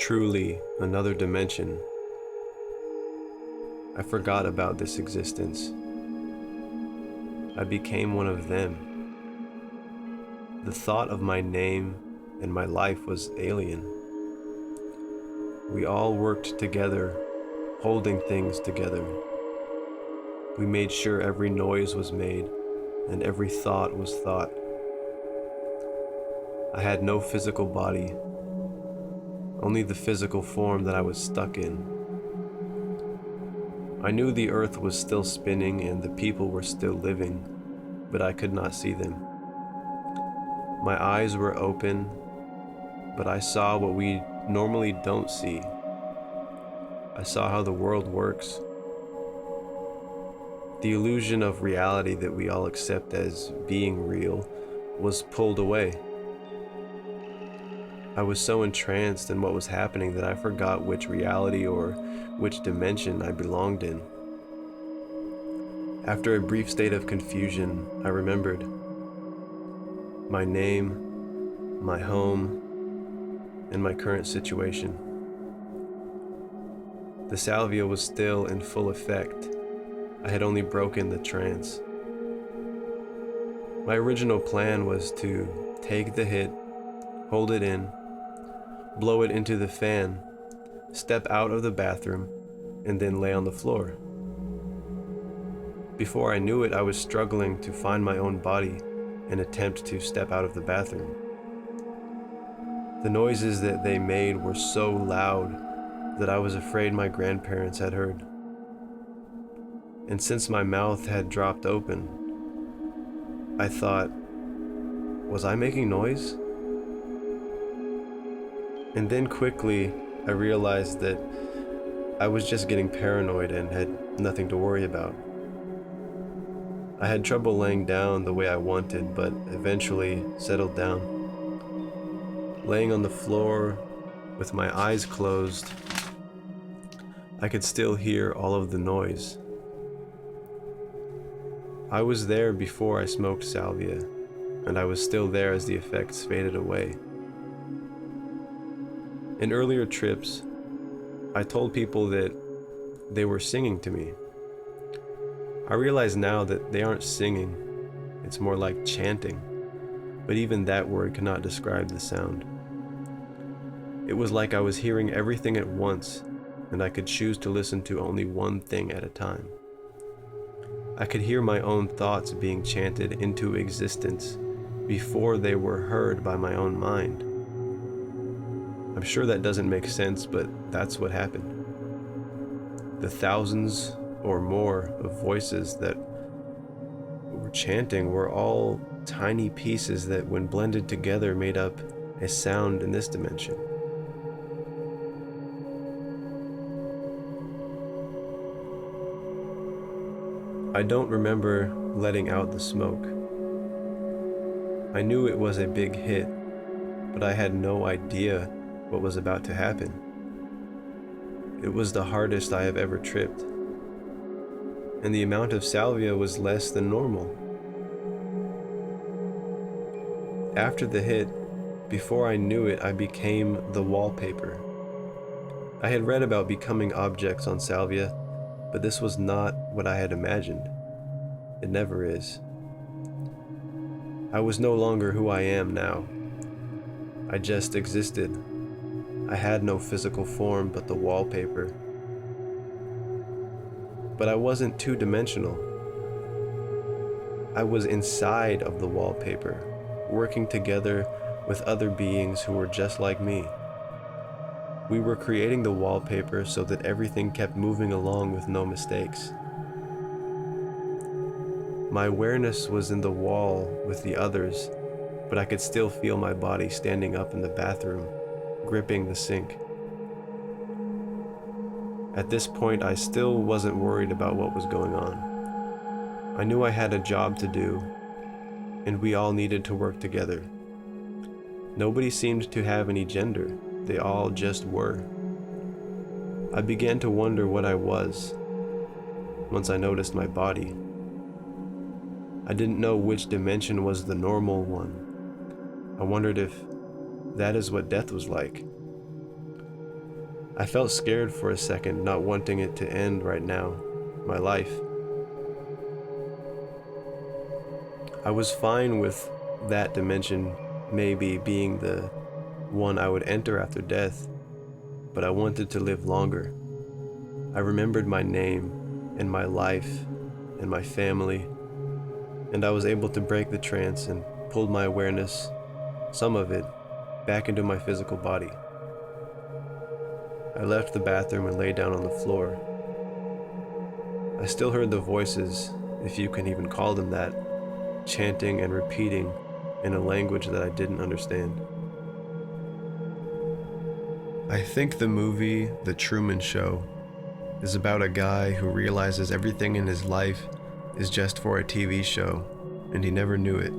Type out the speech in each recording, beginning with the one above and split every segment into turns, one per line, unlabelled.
truly another dimension, I forgot about this existence. I became one of them. The thought of my name and my life was alien. We all worked together, holding things together. We made sure every noise was made and every thought was thought. I had no physical body, only the physical form that I was stuck in. I knew the earth was still spinning and the people were still living, but I could not see them. My eyes were open, but I saw what we normally don't see. I saw how the world works. The illusion of reality that we all accept as being real was pulled away. I was so entranced in what was happening that I forgot which reality or which dimension I belonged in. After a brief state of confusion, I remembered my name, my home, and my current situation. The salvia was still in full effect. I had only broken the trance. My original plan was to take the hit, hold it in, blow it into the fan, step out of the bathroom, and then lay on the floor. Before I knew it, I was struggling to find my own body and attempt to step out of the bathroom. The noises that they made were so loud that I was afraid my grandparents had heard. And since my mouth had dropped open, I thought, was I making noise? And then quickly, I realized that I was just getting paranoid and had nothing to worry about. I had trouble laying down the way I wanted, but eventually settled down. Laying on the floor with my eyes closed, I could still hear all of the noise. I was there before I smoked salvia, and I was still there as the effects faded away. In earlier trips, I told people that they were singing to me. I realize now that they aren't singing, it's more like chanting, but even that word cannot describe the sound. It was like I was hearing everything at once, and I could choose to listen to only one thing at a time. I could hear my own thoughts being chanted into existence before they were heard by my own mind. I'm sure that doesn't make sense, but that's what happened. The thousands or more of voices that were chanting were all tiny pieces that, when blended together, made up a sound in this dimension. I don't remember letting out the smoke. I knew it was a big hit, but I had no idea what was about to happen. It was the hardest I have ever tripped, and the amount of salvia was less than normal. After the hit, before I knew it, I became the wallpaper. I had read about becoming objects on salvia, but this was not what I had imagined. It never is. I was no longer who I am now. I just existed. I had no physical form but the wallpaper. But I wasn't two-dimensional. I was inside of the wallpaper, working together with other beings who were just like me. We were creating the wallpaper so that everything kept moving along with no mistakes. My awareness was in the wall with the others, but I could still feel my body standing up in the bathroom, gripping the sink. At this point, I still wasn't worried about what was going on. I knew I had a job to do, and we all needed to work together. Nobody seemed to have any gender. They all just were. I began to wonder what I was once I noticed my body. I didn't know which dimension was the normal one. I wondered if that is what death was like. I felt scared for a second, not wanting it to end right now, my life. I was fine with that dimension maybe being the one I would enter after death, but I wanted to live longer. I remembered my name and my life and my family, and I was able to break the trance and pulled my awareness, some of it, back into my physical body. I left the bathroom and lay down on the floor. I still heard the voices, if you can even call them that, chanting and repeating in a language that I didn't understand. I think the movie The Truman Show is about a guy who realizes everything in his life is just for a TV show, and he never knew it.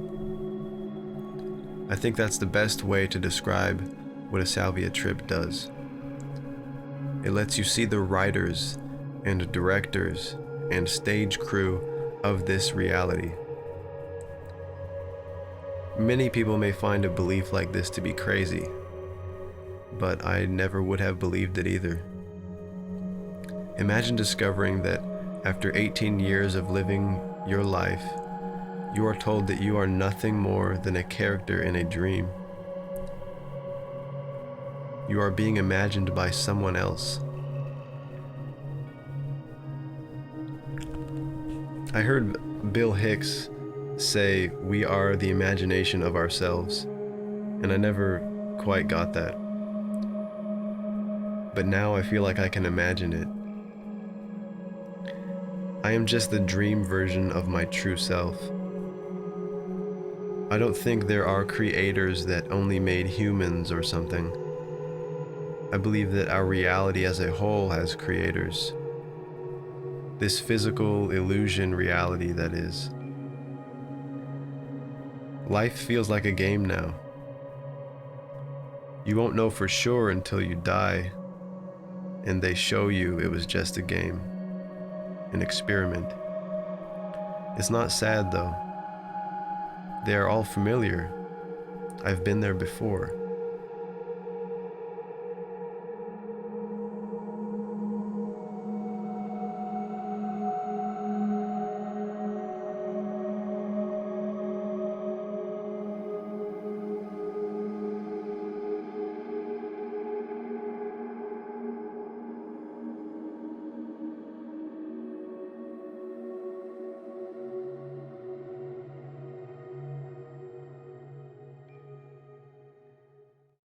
I think that's the best way to describe what a Salvia trip does. It lets you see the writers and directors and stage crew of this reality. Many people may find a belief like this to be crazy, but I never would have believed it either. Imagine discovering that after 18 years of living your life, you are told that you are nothing more than a character in a dream. You are being imagined by someone else. I heard Bill Hicks say we are the imagination of ourselves, and I never quite got that. But now I feel like I can imagine it. I am just the dream version of my true self. I don't think there are creators that only made humans or something. I believe that our reality as a whole has creators. This physical illusion reality, that is. Life feels like a game now. You won't know for sure until you die, and they show you it was just a game, an experiment. It's not sad though. They are all familiar. I've been there before.